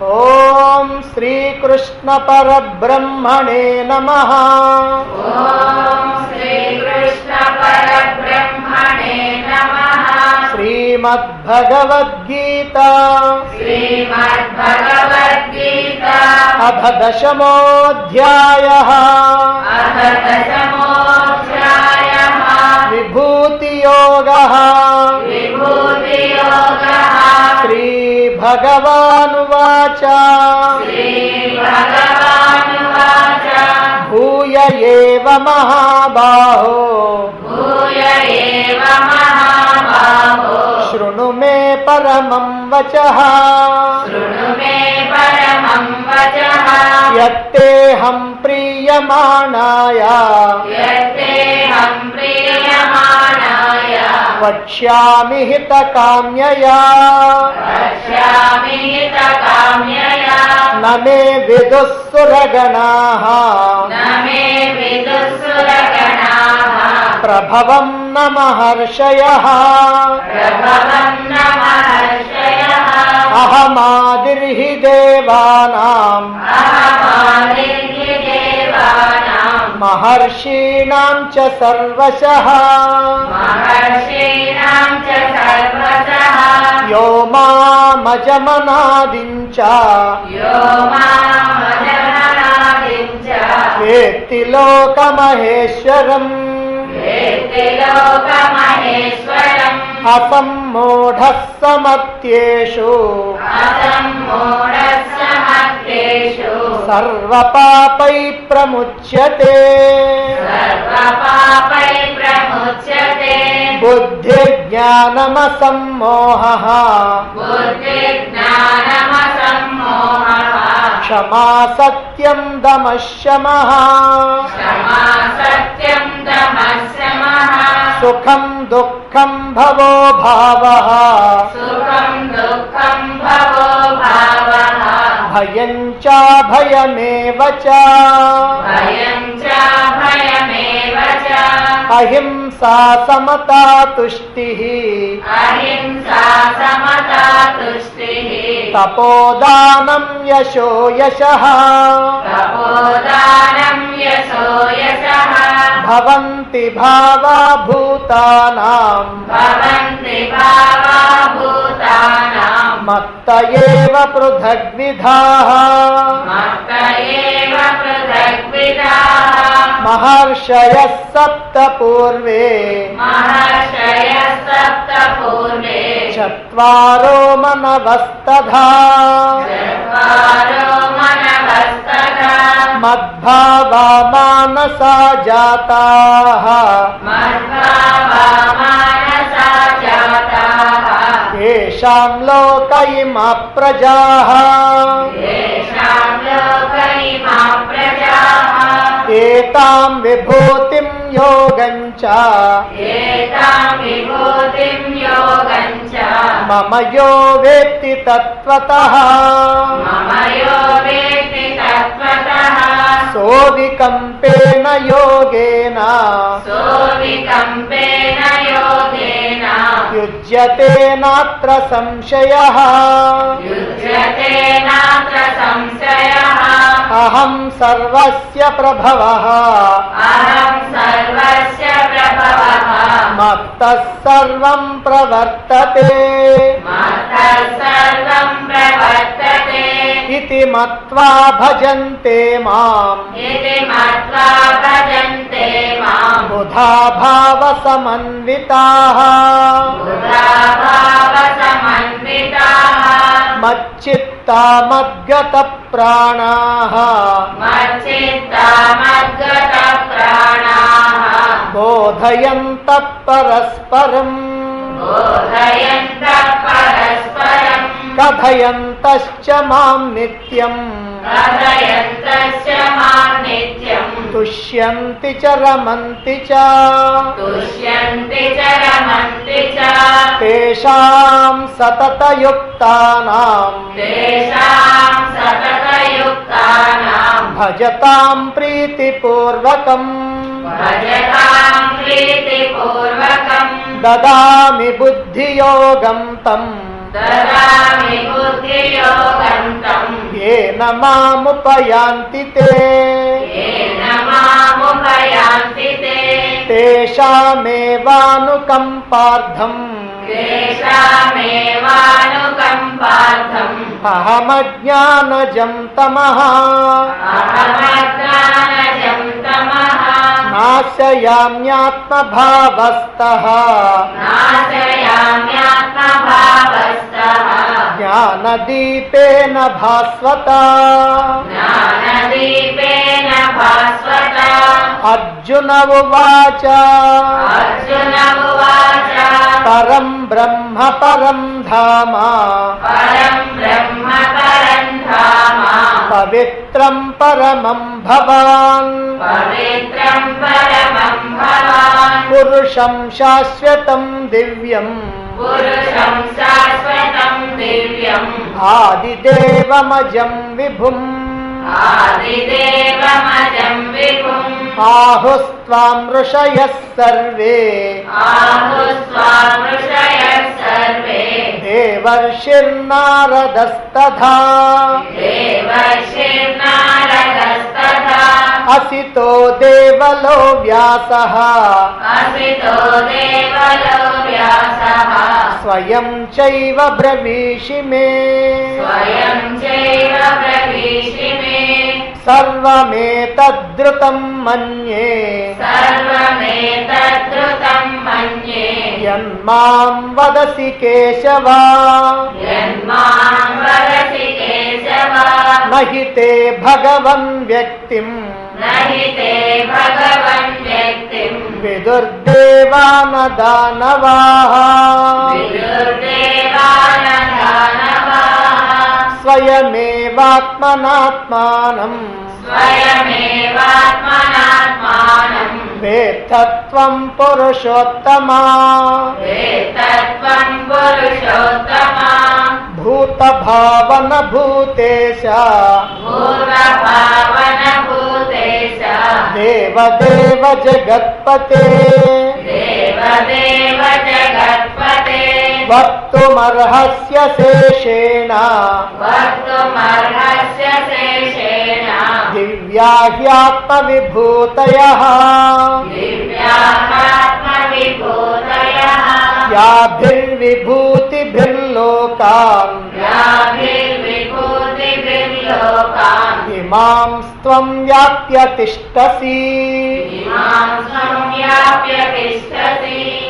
ఓం శ్రీకృష్ణ పరబ్రహ్మణే నమః. ఓం శ్రీకృష్ణ పరబ్రహ్మణే నమః. శ్రీమద్భగవద్గీత శ్రీమద్భగవద్గీత అథ దశమోऽధ్యాయః. అథ దశమోऽధ్యాయః. విభూతియోగః. విభూతియోగః. శ్రీభగవానువాచ శ్రీభగవానువాచ భూయ ఏవ మహాబాహో భూయ ఏవ మహాబాహో శృణు మే పరమం వచః. శృణు మే పరమం వచః. యత్తేహం ప్రీయమాణాయ యత్తేహం ప్రీయమాణాయ వక్ష్యామి హితకామ్యయా. వక్ష్యామి హితకామ్యయా. న మే విదుః సురగణాః న మే విదుః సురగణాః. ప్రభవం న మహర్షయః. ప్రభవం న మహర్షయః. అహమాదిర్హి దేవానాం అహమాదిర్హి దేవానాం మహర్షీణాం చ సర్వశః. మహర్షీణాం చ సర్వశః. యో మామజమనాదిం చ యో మామజమనాదిం చ వేత్తి లోకమహేశ్వరం. వేత్తి లోకమహేశ్వరం. అసమ్మూఢః సమత్యేషు అసమ్మూఢః సమత్యేషు సర్వపాపై ప్రముచ్యతే. సర్వపాపై ప్రముచ్యతే. బుద్ధిర్జ్ఞానమసమ్మోహః బుద్ధిజ్ఞానమసమ్మోహః. క్షమా సత్యం దమః శమః. క్షమా సత్యం దమః శమః. సుఖం దుఃఖం భవో భావః. సుఖం దుఃఖం భవో భావః. భయం చ భయమేవ చ. భయం చ భయమేవ చ. అహింసా సమతా తుష్టిః. అహింసా సమతా తుష్టిః. తపోదానం యశో యశః. తపోదానం యశో యశః. భవంతి భావా భూతానాం భవంతి భావా భూతానాం. మత్త ఏవ పృథగ్విధాః. మత్త ఏవ పృథగ్విధాః. మహర్షయః సప్త పూర్వే మహర్షయః సప్త పూర్వే. చత్వారో మనవస్తథా. చత్వారో మనవస్తథా. మద్భావా మానసా జాతాః. మద్భావా మానసా జాతాః. येषां लोक इमा प्रजाः येषां लोक इमा प्रजाः एतां विभूतिं योगं च एतां विभूतिं योगं च मम यो वेत्ति तत्त्वतः मम यो वेत्ति तत्त्वतः सोऽविकम्पेन योगेन सोऽविकम्पेन योगेन युज्यते नात्र संशयः युज्यते नात्र संशयः अहं सर्वस्य प्रभवः अहं सर्वस्य प्रभवः मत्तः सर्वं प्रवर्तते मत्तः सर्वं प्रवर्तते इति मत्वा भजन्ते माम् इति मत्वा भजन्ते माम् बुधा भावसमन्विताः बुधा भावसमन्विताः मच्चित्ता मद्गतप्राणाः मच्चित्ता मद्गतप्राणाः बोधयन्तः परस्परम् बोधयन्तः परस्परम् कथयन्तश्च मां नित्यम् कथयन्तश्च मां नित्यम् तुष्यन्ति च रमन्ति च तुष्यन्ति च रमन्ति च तेषां सततयुक्तानां तेषां सततयुक्तानां भजतां प्रीतिपूर्वकम् भजतां प्रीतिपूर्वकम् ददामि बुद्धियोगं तम् ददामि बुद्धियोगं तम् येन मामुपयान्ति ते तेषामेवानुकम्पार्थम् अहमज्ञानजं तमः नाशयाम्यात्मभावस्तः ज्ञानदीपेन भास्वता अर्जुन उवाच परं ब्रह्म परं धाम पवित्रं परमं भवान् पुरुषं शाश्वतं दिव्यम् आदिदेवमजं विभुम् आहुस्त्वां ऋषयः सर्वे देवर्षिर्नारदस्तथा असितो देवलो व्यासः स्वयं चैव ब्रवीषि मे सर्वमेतद्रुतं मन्ये यन्मां वदसि केशव न हि ते भगवन् व्यक्तिम् विदुर्देवान दानवाः स्वयमेवात्मनात्मानं वेत्थत्वं पुरुषोत्तमा भूतभावन भूतेश देवदेव जगत्पते वक्तुमर्हस्य शेषेण दिव्या ह्यात्मविभूतयः याभिर्विभूतिभिर्लोकान् इमां त्वं व्याप्य तिष्ठसि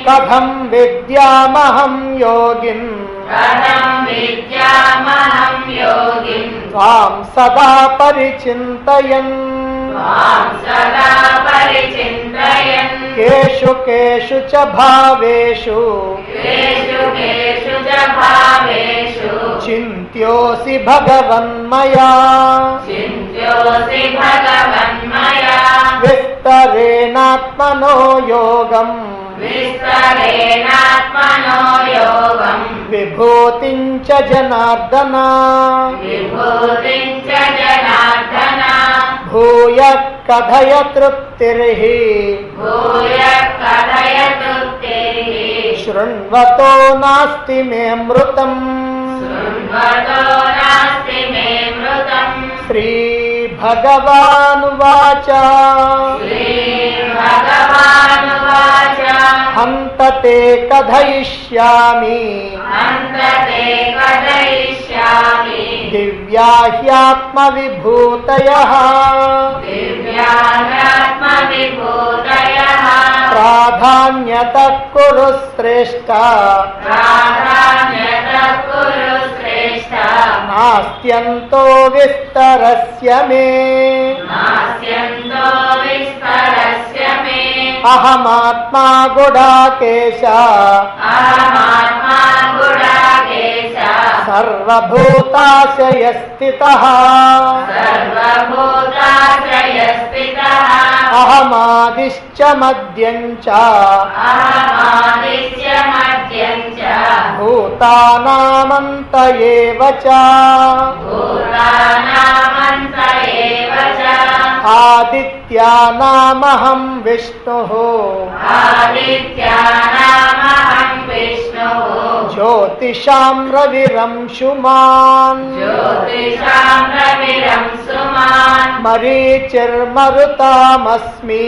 कथं विद्यामहं योगिन् त्वां सदा परिचिन्तयन् केषु केषु च भावेषु चिन्त्योऽसि भगवन्मया विस्तरेणात्मनो योगम् विभूतिं च जनार्दन भूयः कथय तृप्तिर्हि शृण्वतो नास्ति मे मृतम् श्रीभगवानुवाच हन्त ते कथयिष्यामि दिव्या ह्यात्मविभूतयः प्राधान्यतः कुरु श्रेष्ठ नास्त्यन्तो विस्तरस्य मे अहमात्मा गुडाकेश सर्वभूताशयस्थितः अहमादिश्च मध्यं च भूतानामन्त एव च आदित्यानामहं विष्णुः ज्योतिषां रविरंशुमान् मरीचिर्मरुतामस्मि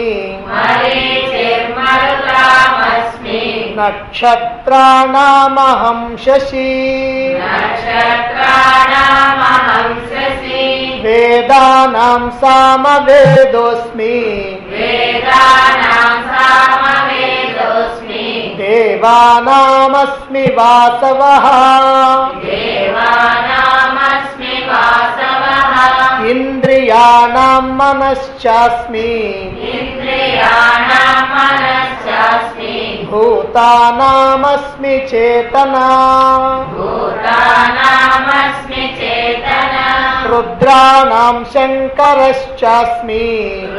मरीचिर्मरुतामस्मि नक्षत्राणामहं शशि नक्षत्राणामहं शशि वेदानां सामवेदोऽस्मि वेदानां सामवेदोऽस्मि देवानामस्मि वासवः देवानामस्मि वासवः इन्द्रियाणां मनश्चास्मि इन्द्रियाणां मनश्चास्मि भूतानामस्मि चेतना भूतानामस्मि चेतना रुद्राणां शङ्करश्चास्मि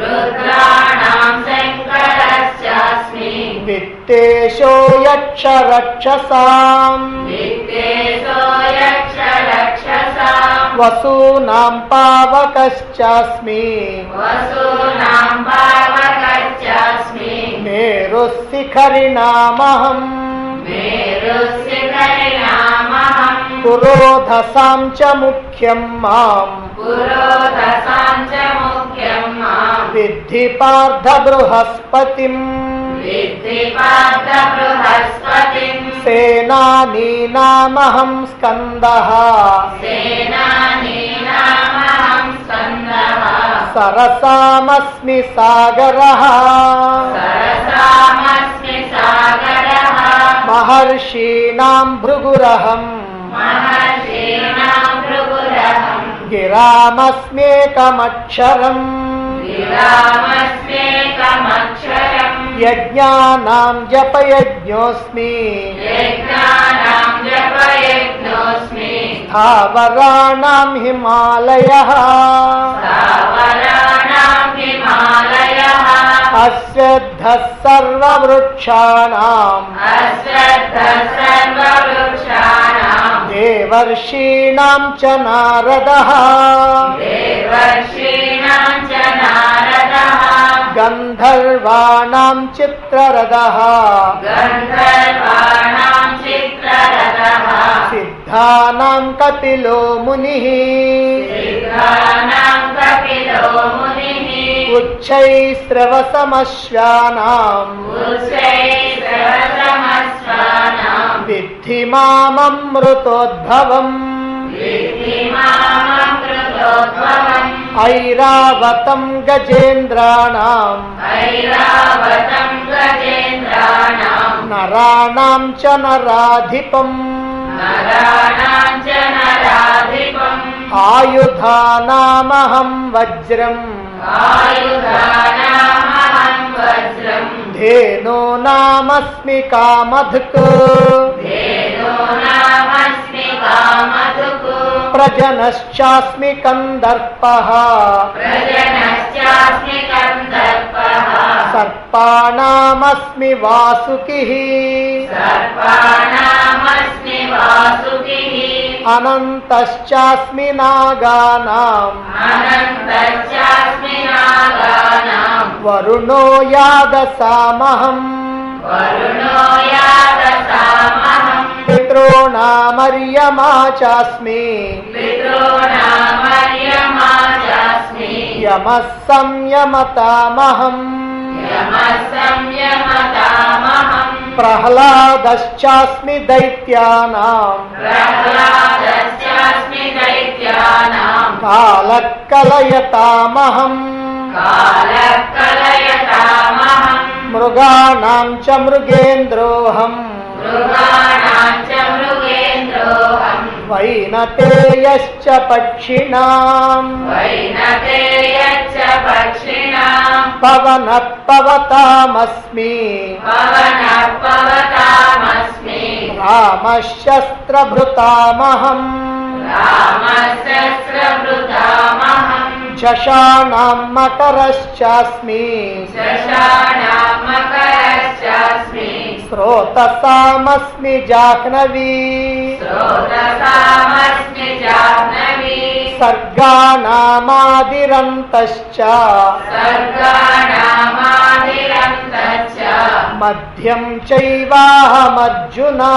रुद्राणां शङ्करश्चास्मि वित्तेषो यक्षरक्षसाम् वित्तेषो यक्षरक्षसाम् वसूनां पावकश्चास्मि वसूनां पावकश्चास्मि मेरुः शिखरिणामहम् मेरुशिखरिणामहं पुरोधसां च मुख्यं माम् पुरोधसां च मुख्यं मां विद्धि पार्थ बृहस्पतिम् विद्धि पार्थ बृहस्पतिं सेनानीनामहं स्कन्दः सेनानीनामहं स्कन्दः सरसामस्मि सागरः सरसामस्मि सागरः महर्षीणां भृगुरहम् महर्षीणां भृगुरहं गिरामस्म्येकमक्षरम् गिरामस्म्येकमक्षरम् यज्ञानां जपयज्ञोऽस्मि यज्ञानां जपयज्ञोऽस्मि स्थावराणां हिमालयः स्थावराणां हिमालयः अश्रद्धः सर्ववृक्षाणाम् अश्रद्धः सर्ववृक्षाणां देवर्षीणां च नारदः देवर्षीणां च नारदः गन्धर्वाणां चित्ररथः गन्धर्वाणां चित्ररथः सिद्धानां कपिलो मुनिः सिद्धानां कपिलो मुनिः उच्चैस्रवसमश्वानाम् उच्चैस्रवसमश्वानां विद्धि माममृतोद्भवम् विद्धि माममृतोद्भवम् ऐरावतं गजेन्द्राणाम् ऐरावतं गजेन्द्राणां नराणां च नराधिपम् नराणां च नराधिपम् आयुधानामहं वज्रम् आयुधानामहं वज्रम् धेनूनामस्मि कामधुक् धेनूनामस्मि कामधुक् प्रजनश्चास्मि कन्दर्पः प्रजनश्चास्मि कन्दर्पः सर्पाणामस्मि वासुकिः सर्पाणामस्मि वासुकिः अनन्तश्चास्मि नागानाम् अनन्तश्चास्मि नागानां वरुणो यादसामहम् वरुणो यादसामहं पितॄणामर्यमा चास्मि पितॄणामर्यमा चास्मि यमः संयमतामहम् यमः संयमतामहं प्रह्लादश्चास्मि दैत्यानाम् प्रह्लादश्चास्मि दैत्यानां कालः कलयतामहम् कालः कलयतामहं मृगाणां च मृगेन्द्रोऽहम् मृगाणां च मृगेन्द्रोऽहं वैनतेयश्च पक्षिणाम् वैनतेयश्च पक्षिणां पवनः पवतामस्मि पवनः पवतामस्मि रामशस्त्रभृतामहम् रामशस्त्रभृतामहं झषाणां मकरश्चास्मि शशानां मकरश्चास्मि स्रोतसामस्मि जाह्नवी स्रोतसामस्मि जाह्नवी सर्गाणामादिरन्तश्च सर्गाणामादिरन्तश्च मध्यं चैवाहमर्जुना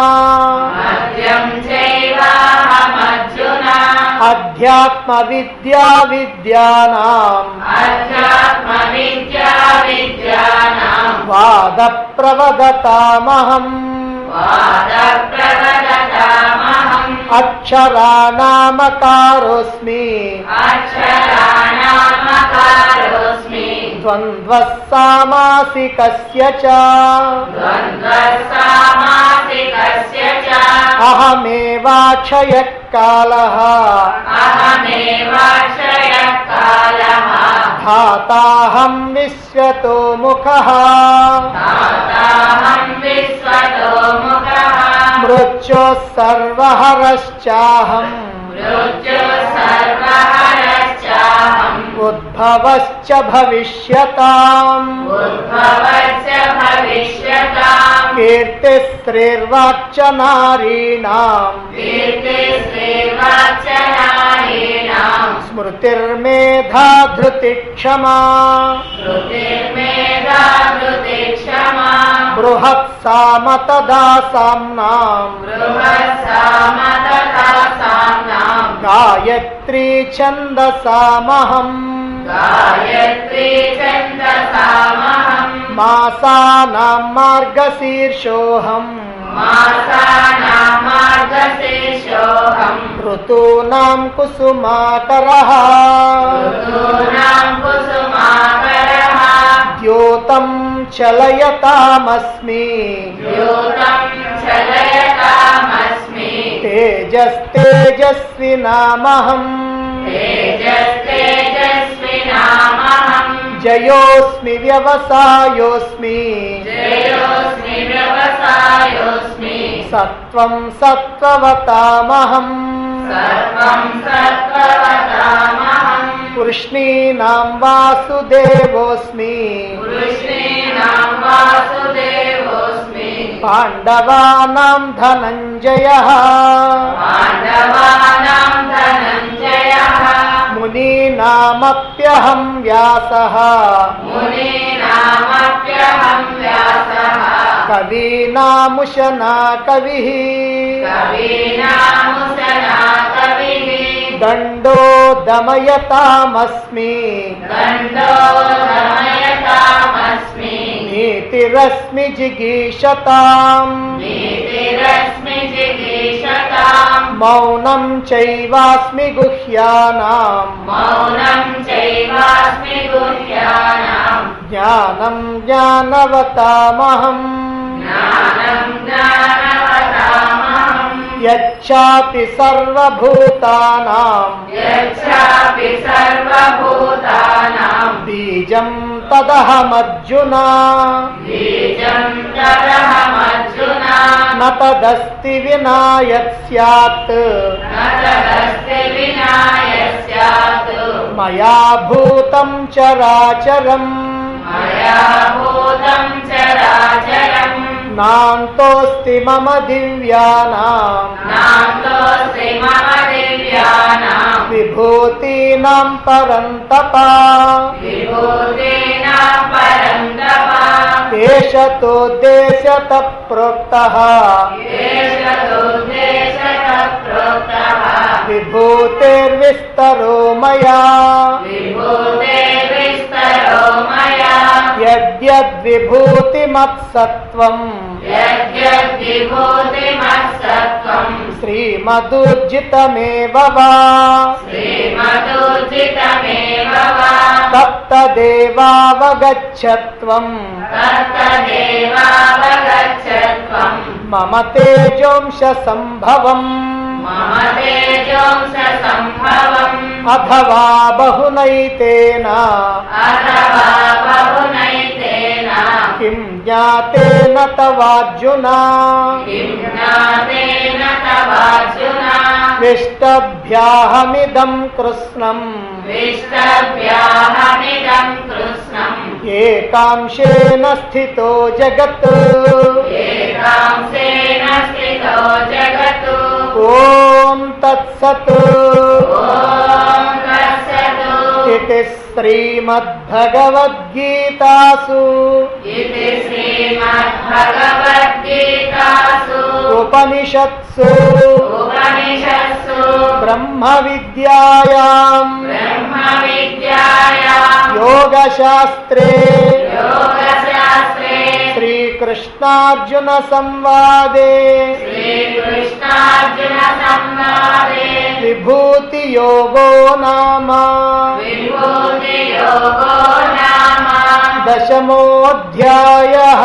मध्यं चैवाहमर्जुना అధ్యాత్మ విద్యా విద్యానాం వాద ప్రవదతామహం అక్షరాణామకారోస్మి ద్వంద్వః సామాసికస్య చ అహమేవాక్షయః కాలః ధాతాహం విశ్వతో ముఖః మృత్యోః సర్వహరశ్చాహం ఉద్భవశ్చ భవిష్యతాం కీర్తిశ్రీర్వాచ నారీణాం స్మృతిర్మేధా ధృతిక్షమా బృహత్సామతదాసామ్నాం గాయత్రీ ఛందసామహం మాసానాం మార్గశీర్షోహం ఋతూనాం కుసుమాకరః ద్యోతం చలయతామస్మి తేజస్తేజస్వినామహం జయోస్మి వ్యవసాయోస్మి సత్వం సత్వవతామహం కృష్ణీనాం వాసుదేవోస్మి పాండవానాం ధనంజయః మునీనామప్యహం వ్యాసః కవీనాముశనా కవిః దండో దమయతామస్మి నీతిరస్మి జిగీషతాం మౌనం చైవాస్మి గుహ్యానాం జ్ఞానం జ్ఞానవతామహం యచ్చాపి సర్వభూతానాం బీజం తదహమర్జున న తదస్తి వినా యత్ స్యాత్ మయా భూతం చరాచరం నాంతోస్తి మమ దివ్యానాం విభూతీనాం పరంతప ఏషతోద్దేశ్యత ప్రోక్తః విభూతిర్విస్తరో మయా యద్యద్విభూతిమత్సత్వం శ్రీమదూర్జితమేవ వా తత్తదేవావగచ్చత్వం మమ తేజోంశ సంభవం అథవా బహునైతేన కిం జ్ఞాతేన తవార్జున విష్టభ్యాహమిదం కృష్ణం ఏకాంశేన స్థితో జగత్ ఓం తత్సత్ ఇతి శ్రీమద్భగవద్గీతాసు ఉపనిషత్సు ब्रह्म विद्यायां योगशास्त्रे श्रीकृष्णार्जुन संवादे विभूति योगो नाम दशमोऽध्यायः।